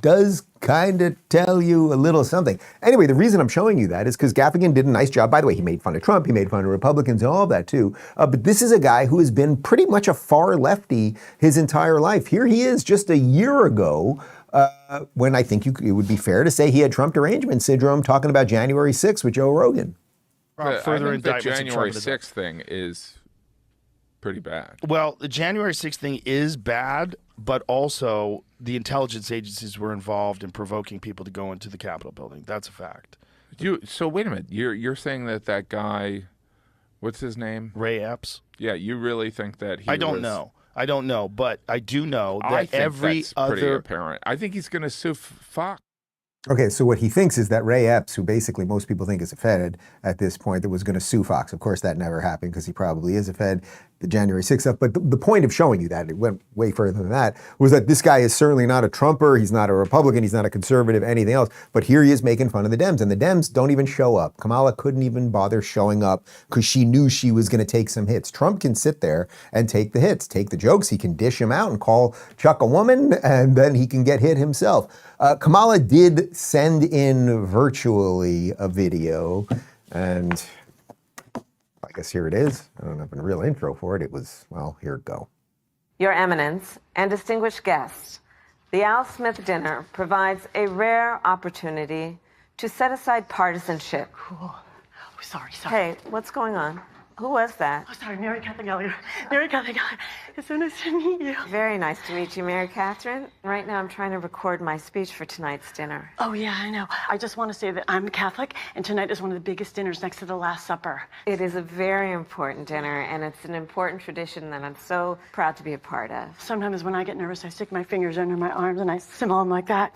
does kind of tell you a little something. Anyway, the reason I'm showing you that is because Gaffigan did a nice job. By the way, he made fun of Trump, he made fun of Republicans and all of that too. But this is a guy who has been pretty much a far lefty his entire life. Here he is just a year ago, when I think it would be fair to say he had Trump derangement syndrome, talking about January 6th with Joe Rogan. I think the January 6th thing is pretty bad. Well, the January 6th thing is bad, but also the intelligence agencies were involved in provoking people to go into the Capitol building. That's a fact. So wait a minute. You're saying that guy, what's his name? Ray Epps? Yeah, you really think that he I don't know, but I do know that I think every that's other pretty apparent. I think he's going to sue Fox. Okay, so what he thinks is that Ray Epps, who basically most people think is a Fed at this point, that was going to sue Fox. Of course, that never happened because he probably is a Fed, the January 6th stuff. But the point of showing you that, it went way further than that, was that this guy is certainly not a Trumper. He's not a Republican. He's not a conservative, anything else. But here he is making fun of the Dems. And the Dems don't even show up. Kamala couldn't even bother showing up because she knew she was going to take some hits. Trump can sit there and take the hits, take the jokes. He can dish him out and call Chuck a woman, and then he can get hit himself. Kamala did send in virtually a video, and I guess here it is. I don't have a real intro for it. It was, well, here it go. Your Eminence and distinguished guests, the Al Smith dinner provides a rare opportunity to set aside partisanship. Cool. Oh, sorry. Hey, what's going on? Who was that? Oh, sorry, Mary Catherine Elliott. Mary Catherine Elliott. It's so nice to meet you. Very nice to meet you, Mary Catherine. Right now I'm trying to record my speech for tonight's dinner. Oh, yeah, I know. I just want to say that I'm Catholic, and tonight is one of the biggest dinners next to the Last Supper. It is a very important dinner, and it's an important tradition that I'm so proud to be a part of. Sometimes when I get nervous, I stick my fingers under my arms and I simmer them like that.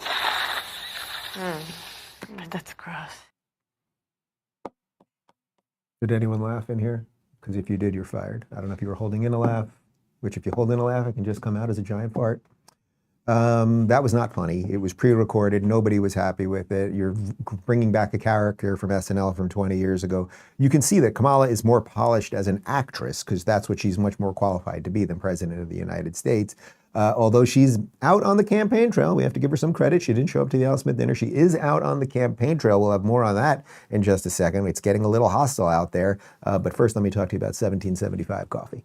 But that's gross. Did anyone laugh in here? Because if you did, you're fired. I don't know if you were holding in a laugh, which if you hold in a laugh, it can just come out as a giant fart. That was not funny. It was pre-recorded. Nobody was happy with it. You're bringing back a character from SNL from 20 years ago. You can see that Kamala is more polished as an actress because that's what she's much more qualified to be than President of the United States. Although she's out on the campaign trail, we have to give her some credit. She didn't show up to the Al Smith dinner. She is out on the campaign trail. We'll have more on that in just a second. It's getting a little hostile out there. But first, let me talk to you about 1775 coffee.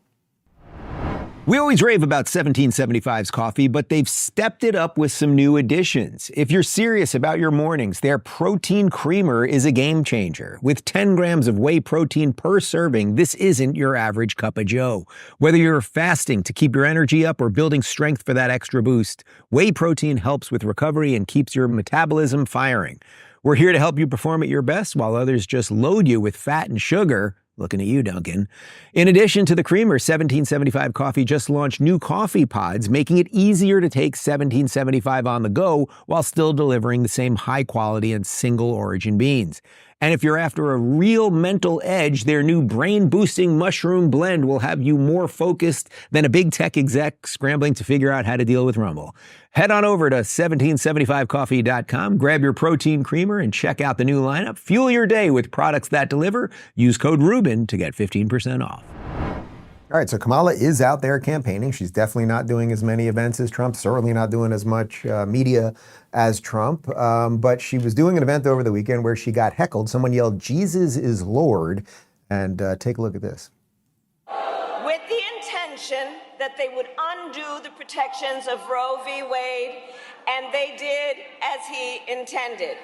We always rave about 1775's coffee, but they've stepped it up with some new additions. If you're serious about your mornings, their protein creamer is a game changer. With 10 grams of whey protein per serving, this isn't your average cup of joe. Whether you're fasting to keep your energy up or building strength for that extra boost, whey protein helps with recovery and keeps your metabolism firing. We're here to help you perform at your best while others just load you with fat and sugar. Looking at you, Duncan. In addition to the creamer, 1775 Coffee just launched new coffee pods, making it easier to take 1775 on the go while still delivering the same high quality and single origin beans. And if you're after a real mental edge, their new brain-boosting mushroom blend will have you more focused than a big tech exec scrambling to figure out how to deal with Rumble. Head on over to 1775coffee.com, grab your protein creamer, and check out the new lineup. Fuel your day with products that deliver. Use code Rubin to get 15% off. All right, so Kamala is out there campaigning. She's definitely not doing as many events as Trump, certainly not doing as much media as Trump. But she was doing an event over the weekend where she got heckled. Someone yelled, "Jesus is Lord." And take a look at this. With the intention that they would undo the protections of Roe v. Wade, and they did as he intended.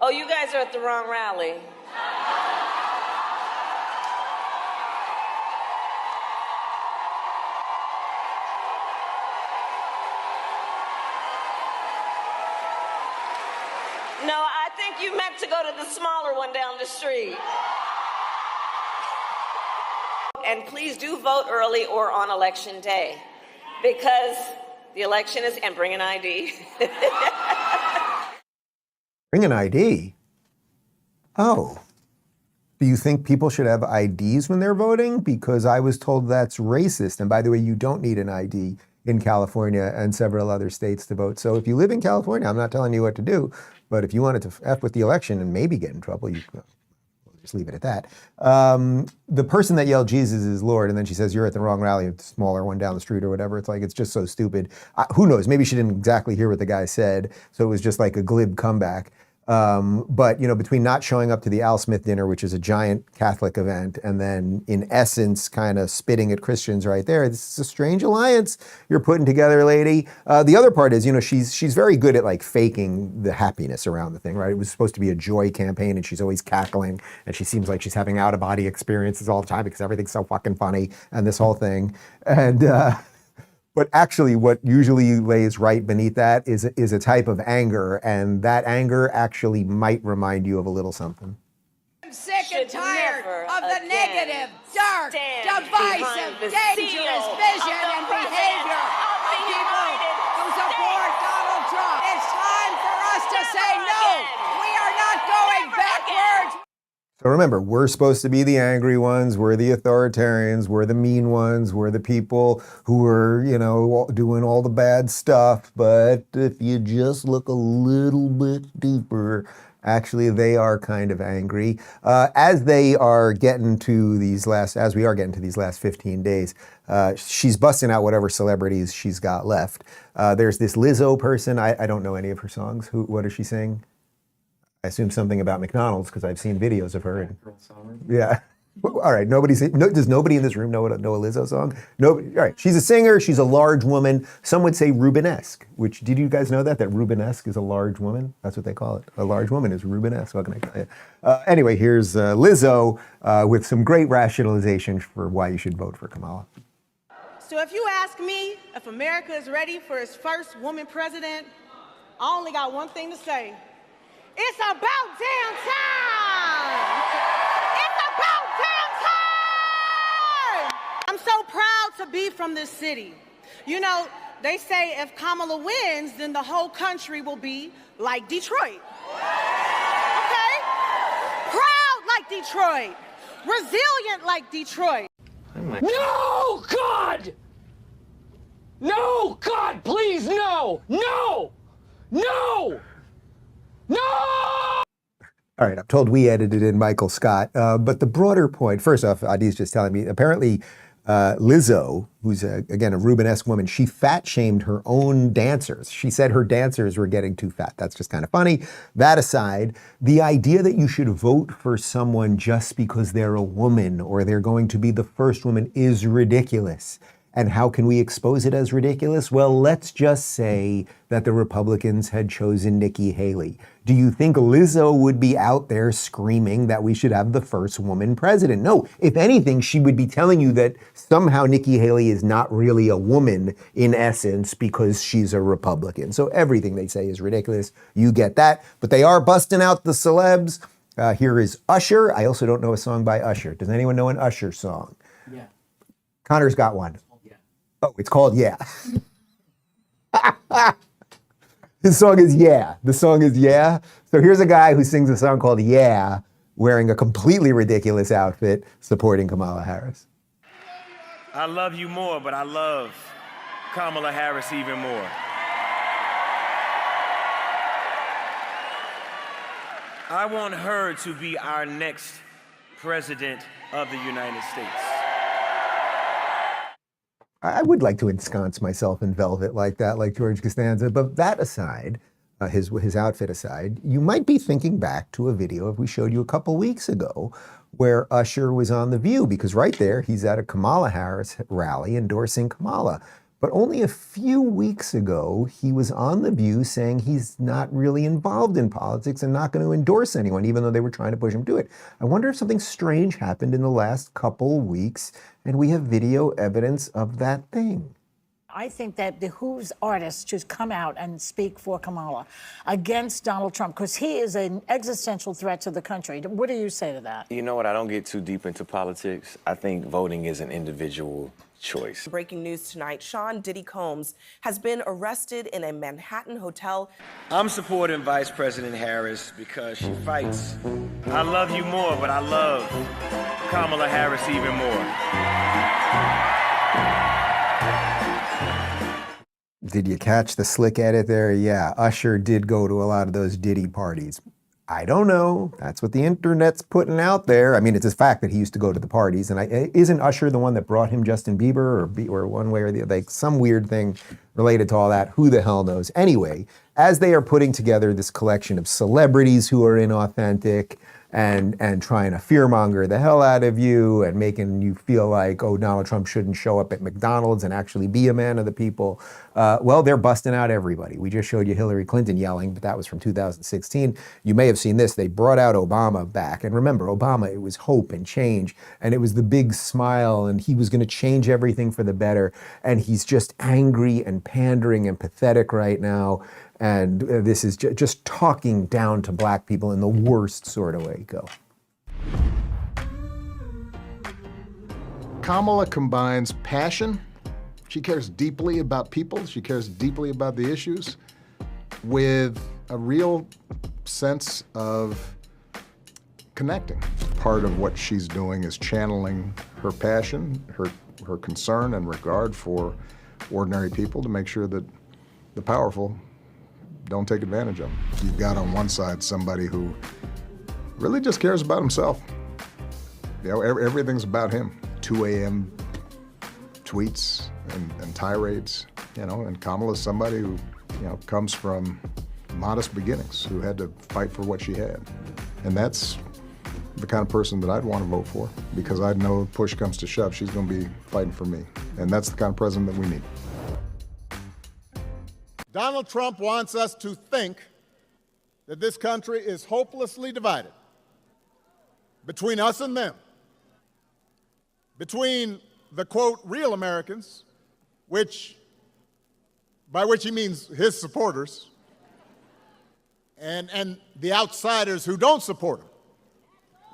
Oh, you guys are at the wrong rally. No, I think you meant to go to the smaller one down the street. And please do vote early or on election day, because the election is, and bring an ID. Bring an ID? Oh. Do you think people should have IDs when they're voting? Because I was told that's racist. And by the way, you don't need an ID in California and several other states to vote. So if you live in California, I'm not telling you what to do, but if you wanted to F with the election and maybe get in trouble, you could. Just leave it at that. The person that yelled "Jesus is Lord" and then she says, "You're at the wrong rally," a smaller one down the street or whatever. It's like, it's just so stupid. Who knows? Maybe she didn't exactly hear what the guy said, so it was just like a glib comeback. But, you know, between not showing up to the Al Smith dinner, which is a giant Catholic event, and then in essence kind of spitting at Christians right there, this is a strange alliance you're putting together, lady. The other part is, you know, she's very good at like faking the happiness around the thing, right? It was supposed to be a joy campaign and she's always cackling and she seems like she's having out of body experiences all the time because everything's so fucking funny and this whole thing. And, but actually what usually lays right beneath that is a type of anger, and that anger actually might remind you of a little something. I'm sick and tired of the negative, dark, divisive, dangerous vision and behavior of people who support Donald Trump. It's time for us to say no. We are not going backwards. So remember, we're supposed to be the angry ones, we're the authoritarians, we're the mean ones, we're the people who are, you know, doing all the bad stuff. But if you just look a little bit deeper, actually they are kind of angry. As we are getting to these last 15 days, she's busting out whatever celebrities she's got left. There's this Lizzo person, I don't know any of her songs. What does she sing? I assume something about McDonald's because I've seen videos of her. Yeah. All right. Does nobody in this room know a Lizzo song? Nobody. All right. She's a singer. She's a large woman. Some would say Rubenesque, which, did you guys know that Rubenesque is a large woman? That's what they call it. A large woman is Rubenesque. What can I tell you? Anyway, here's Lizzo with some great rationalization for why you should vote for Kamala. So if you ask me if America is ready for its first woman president, I only got one thing to say. It's about damn time! It's about damn time! I'm so proud to be from this city. You know, they say if Kamala wins, then the whole country will be like Detroit. Okay? Proud like Detroit. Resilient like Detroit. No, God! No, God, please, no! No! No! No! All right, I'm told we edited in Michael Scott, but the broader point, first off, Adi's just telling me, apparently Lizzo, who's again a Rubenesque woman, she fat-shamed her own dancers. She said her dancers were getting too fat. That's just kind of funny. That aside, the idea that you should vote for someone just because they're a woman or they're going to be the first woman is ridiculous. And how can we expose it as ridiculous? Well, let's just say that the Republicans had chosen Nikki Haley. Do you think Lizzo would be out there screaming that we should have the first woman president? No, if anything, she would be telling you that somehow Nikki Haley is not really a woman in essence because she's a Republican. So everything they say is ridiculous. You get that. But they are busting out the celebs. Here is Usher. I also don't know a song by Usher. Does anyone know an Usher song? Yeah. Connor's got one. Oh, it's called Yeah. His song is Yeah. The song is Yeah. So here's a guy who sings a song called Yeah, wearing a completely ridiculous outfit, supporting Kamala Harris. I love you more, but I love Kamala Harris even more. I want her to be our next president of the United States. I would like to ensconce myself in velvet like that, like George Costanza. But that aside, his outfit aside, you might be thinking back to a video we showed you a couple weeks ago where Usher was on The View, because right there, he's at a Kamala Harris rally endorsing Kamala. But only a few weeks ago, he was on The View saying he's not really involved in politics and not going to endorse anyone, even though they were trying to push him to it. I wonder if something strange happened in the last couple weeks, and we have video evidence of that thing. I think that behooves artists to come out and speak for Kamala against Donald Trump, because he is an existential threat to the country. What do you say to that? You know what? I don't get too deep into politics. I think voting is an individual choice. Breaking news tonight, Sean Diddy Combs has been arrested in a Manhattan hotel. I'm supporting Vice President Harris because she fights. I love you more, but I love Kamala Harris even more. Did you catch the slick edit there? Yeah, Usher did go to a lot of those Diddy parties. I don't know. That's what the internet's putting out there. I mean, it's a fact that he used to go to the parties. And isn't Usher the one that brought him Justin Bieber, or one way or the other, like some weird thing related to all that? Who the hell knows? Anyway, as they are putting together this collection of celebrities who are inauthentic and trying to fearmonger the hell out of you and making you feel like, oh, Donald Trump shouldn't show up at McDonald's and actually be a man of the people. Well, they're busting out everybody. We just showed you Hillary Clinton yelling, but that was from 2016. You may have seen this. They brought out Obama back. And remember, Obama, it was hope and change. And it was the big smile. And he was going to change everything for the better. And he's just angry and pandering and pathetic right now. And this is just talking down to black people in the worst sort of way. Go. Kamala combines passion. She cares deeply about people. She cares deeply about the issues with a real sense of connecting. Part of what she's doing is channeling her passion, her concern and regard for ordinary people to make sure that the powerful don't take advantage of them. You've got on one side somebody who really just cares about himself. You know, everything's about him. 2 a.m. tweets and tirades, you know, and Kamala's somebody who, you know, comes from modest beginnings, who had to fight for what she had. And that's the kind of person that I'd want to vote for, because I'd know if push comes to shove, she's going to be fighting for me. And that's the kind of president that we need. Donald Trump wants us to think that this country is hopelessly divided between us and them, between the, quote, real Americans, by which he means his supporters, and the outsiders who don't support him.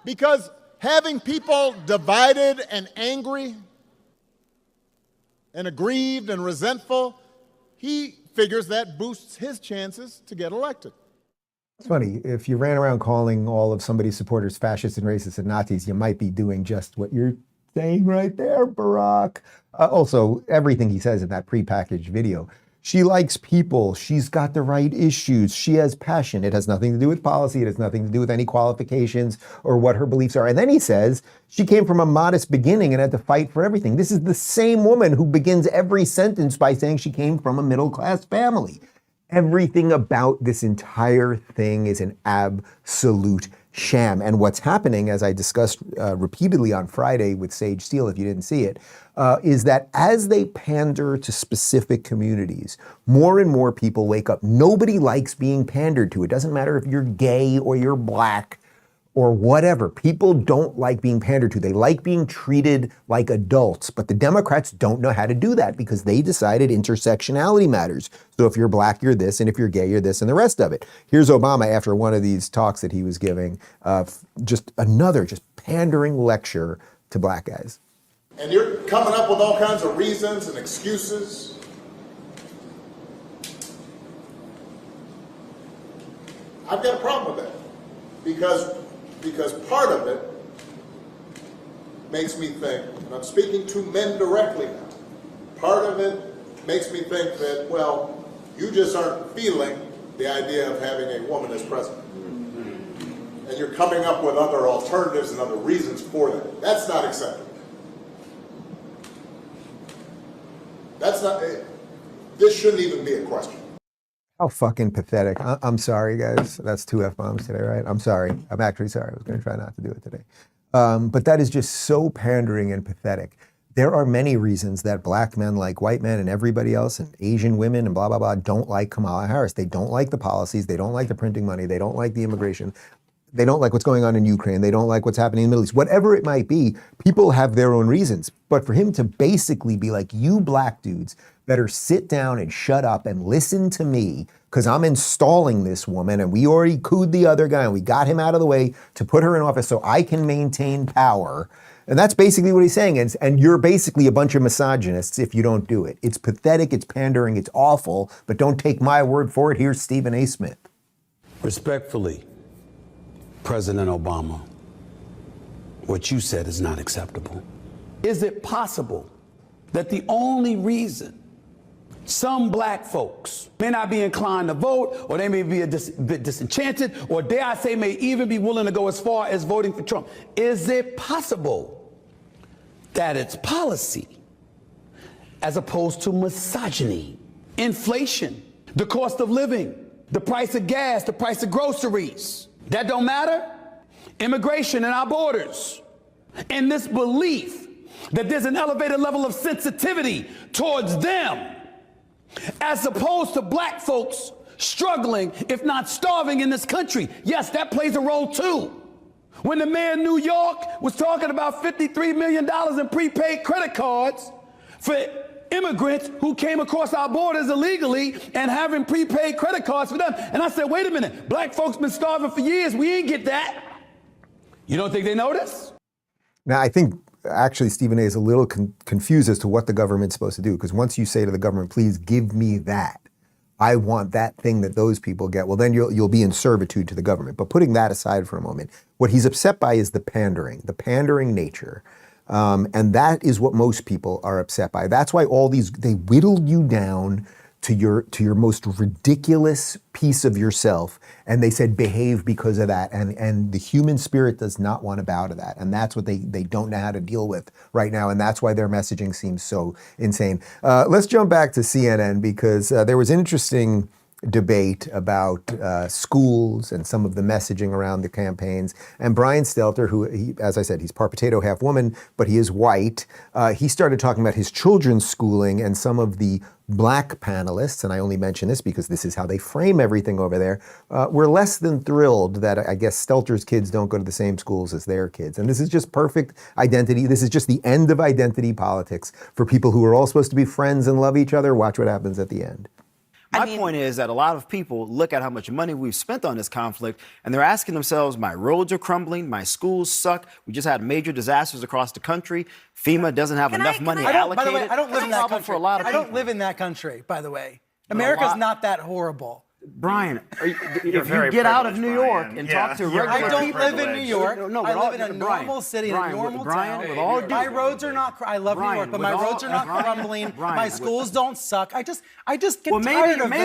Because having people divided and angry and aggrieved and resentful, he figures that boosts his chances to get elected. It's funny, if you ran around calling all of somebody's supporters fascists and racists and Nazis, you might be doing just what you're saying right there, Barack. Also, everything he says in that prepackaged video. She likes people. She's got the right issues. She has passion. It has nothing to do with policy. It has nothing to do with any qualifications or what her beliefs are. And then he says she came from a modest beginning and had to fight for everything. This is the same woman who begins every sentence by saying she came from a middle-class family. Everything about this entire thing is an absolute sham. And what's happening, as I discussed repeatedly on Friday with Sage Steele, if you didn't see it, is that as they pander to specific communities, more and more people wake up. Nobody likes being pandered to. It doesn't matter if you're gay or you're black or whatever. People don't like being pandered to. They like being treated like adults. But the Democrats don't know how to do that because they decided intersectionality matters. So if you're black, you're this, and if you're gay, you're this, and the rest of it. Here's Obama after one of these talks that he was giving, just another pandering lecture to black guys. And you're coming up with all kinds of reasons and excuses. I've got a problem with that because part of it makes me think, and I'm speaking to men directly now, part of it makes me think that, well, you just aren't feeling the idea of having a woman as president. And you're coming up with other alternatives and other reasons for that. That's not acceptable. This shouldn't even be a question. How fucking pathetic. I'm sorry, guys. That's 2 F-bombs today, right? I'm sorry. I'm actually sorry. I was going to try not to do it today. But that is just so pandering and pathetic. There are many reasons that black men like white men and everybody else and Asian women and blah, blah, blah don't like Kamala Harris. They don't like the policies. They don't like the printing money. They don't like the immigration. They don't like what's going on in Ukraine. They don't like what's happening in the Middle East. Whatever it might be, people have their own reasons. But for him to basically be like, you black dudes better sit down and shut up and listen to me because I'm installing this woman and we already cooed the other guy and we got him out of the way to put her in office so I can maintain power. And that's basically what he's saying. And you're basically a bunch of misogynists if you don't do it. It's pathetic, it's pandering, it's awful, but don't take my word for it. Here's Stephen A. Smith. Respectfully, President Obama, what you said is not acceptable. Is it possible that the only reason some black folks may not be inclined to vote, or they may be a bit disenchanted, or dare I say may even be willing to go as far as voting for Trump, is it possible that it's policy as opposed to misogyny, inflation, the cost of living, the price of gas, the price of groceries? That don't matter? Immigration and our borders. And this belief that there's an elevated level of sensitivity towards them as opposed to black folks struggling, if not starving in this country. Yes, that plays a role too. When the mayor of New York was talking about $53 million in prepaid credit cards for immigrants who came across our borders illegally and having prepaid credit cards for them. And I said, wait a minute, black folks been starving for years. We ain't get that. You don't think they notice? Now, I think actually Stephen A. is a little confused as to what the government's supposed to do. Because once you say to the government, please give me that, I want that thing that those people get, well, then you'll be in servitude to the government. But putting that aside for a moment, what he's upset by is the pandering nature. And that is what most people are upset by. That's why they whittled you down to your most ridiculous piece of yourself. And they said, behave because of that. And the human spirit does not want to bow to that. And that's what they don't know how to deal with right now. And that's why their messaging seems so insane. Let's jump back to CNN because there was an interesting debate about schools and some of the messaging around the campaigns. And Brian Stelter, who, as I said, he's part potato, half woman, but he is white. He started talking about his children's schooling, and some of the black panelists, and I only mention this because this is how they frame everything over there, were less than thrilled that I guess Stelter's kids don't go to the same schools as their kids. And this is just perfect identity. This is just the end of identity politics for people who are all supposed to be friends and love each other. Watch what happens at the end. My point is that a lot of people look at how much money we've spent on this conflict, and they're asking themselves, my roads are crumbling, my schools suck, we just had major disasters across the country, FEMA doesn't have enough money allocated. By the way, I don't live in that country. For a lot of I people. don't live in that country, by the way. America's not that horrible. Brian, if you get out of New York and talk to regular people. I don't live in New York. No, I live in a normal city, in a normal town. My roads are not, I love New York, but my roads are not crumbling. My schools don't suck. I just get tired of the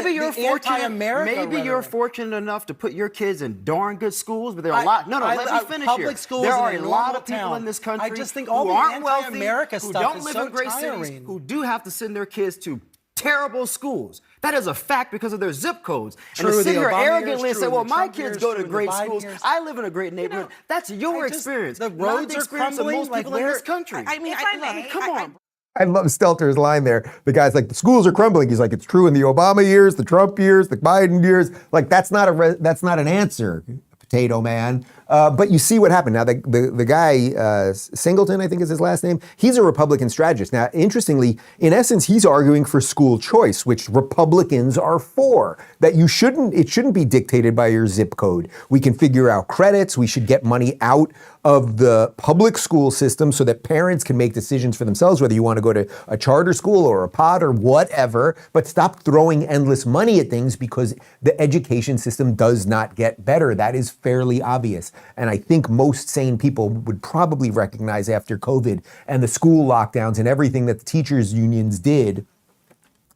anti-America Maybe you're fortunate enough to put your kids in darn good schools, but there are a lot. No, let me finish here. There are a lot of people in this country who aren't wealthy, who don't live in great cities, who do have to send their kids to terrible schools. That is a fact because of their zip codes. And to sit here arrogantly and say, well, my kids go to great schools. I live in a great neighborhood. That's your experience. The roads are crumbling. Most people in this country. I mean, come on. I love Stelter's line there. The guy's like, the schools are crumbling. He's like, it's true in the Obama years, the Trump years, the Biden years. Like, that's not an answer, potato man. But you see what happened. Now, the guy, Singleton, I think is his last name, he's a Republican strategist. Now, interestingly, in essence, he's arguing for school choice, which Republicans are for. That it shouldn't be dictated by your zip code. We can figure out credits. We should get money out of the public school system so that parents can make decisions for themselves, whether you want to go to a charter school or a pod or whatever, but stop throwing endless money at things because the education system does not get better. That is fairly obvious. And I think most sane people would probably recognize after COVID and the school lockdowns and everything that the teachers' unions did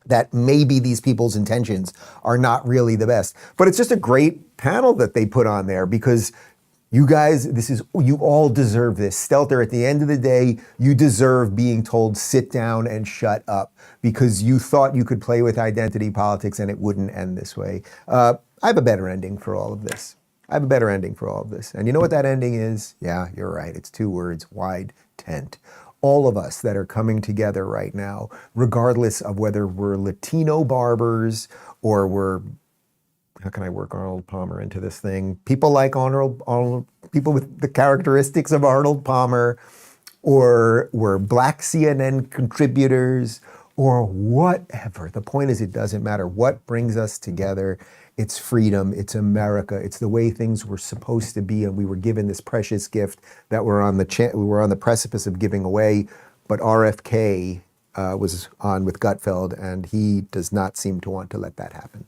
that maybe these people's intentions are not really the best. But it's just a great panel that they put on there because you guys, you all deserve this. Stelter, at the end of the day, you deserve being told sit down and shut up because you thought you could play with identity politics and it wouldn't end this way. I have a better ending for all of this. And you know what that ending is? Yeah, you're right. It's 2 words, wide tent. All of us that are coming together right now, regardless of whether we're Latino barbers or we're, how can I work Arnold Palmer into this thing? People like Arnold, people with the characteristics of Arnold Palmer, or we're Black CNN contributors, or whatever. The point is, it doesn't matter what brings us together. It's freedom, it's America, it's the way things were supposed to be, and we were given this precious gift that we were on the precipice of giving away. But RFK was on with Gutfeld, and he does not seem to want to let that happen.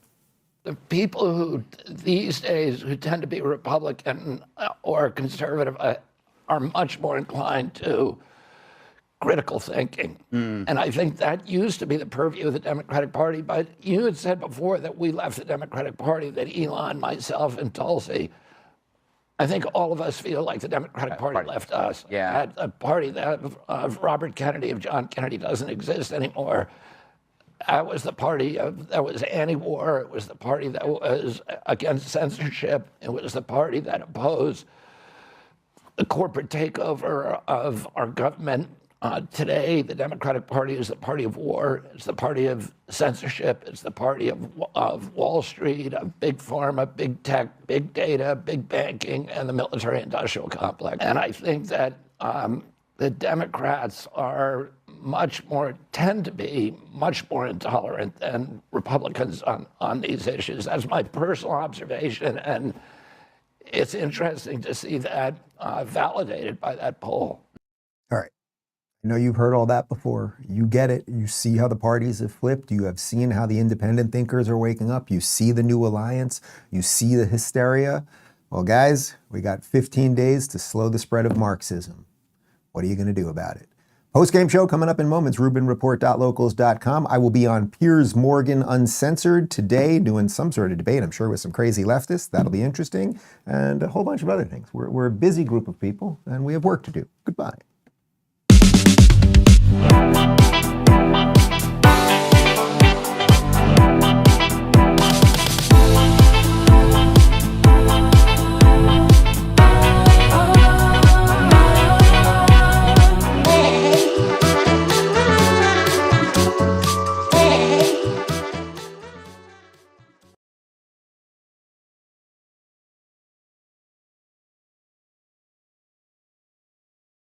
The people who these days who tend to be Republican or conservative are much more inclined to critical thinking. And I think that used to be the purview of the Democratic Party, but you had said before that we left the Democratic Party, that Elon, myself, and Tulsi, I think all of us feel like the Democratic Party left us. Yeah. A party that of Robert Kennedy, of John Kennedy, doesn't exist anymore. That was the party that was anti-war. It was the party that was against censorship. It was the party that opposed the corporate takeover of our government. Today, the Democratic Party is the party of war. It's the party of censorship. It's the party of Wall Street, of big pharma, big tech, big data, big banking, and the military-industrial complex. And I think that the Democrats tend to be much more intolerant than Republicans on these issues. That's my personal observation, and it's interesting to see that validated by that poll. All right. I know you've heard all that before. You get it. You see how the parties have flipped. You have seen how the independent thinkers are waking up. You see the new alliance. You see the hysteria. Well, guys, we got 15 days to slow the spread of Marxism. What are you going to do about it? Post-game show coming up in moments, rubinreport.locals.com. I will be on Piers Morgan Uncensored today doing some sort of debate, I'm sure, with some crazy leftists. That'll be interesting. And a whole bunch of other things. We're a busy group of people, and we have work to do. Goodbye.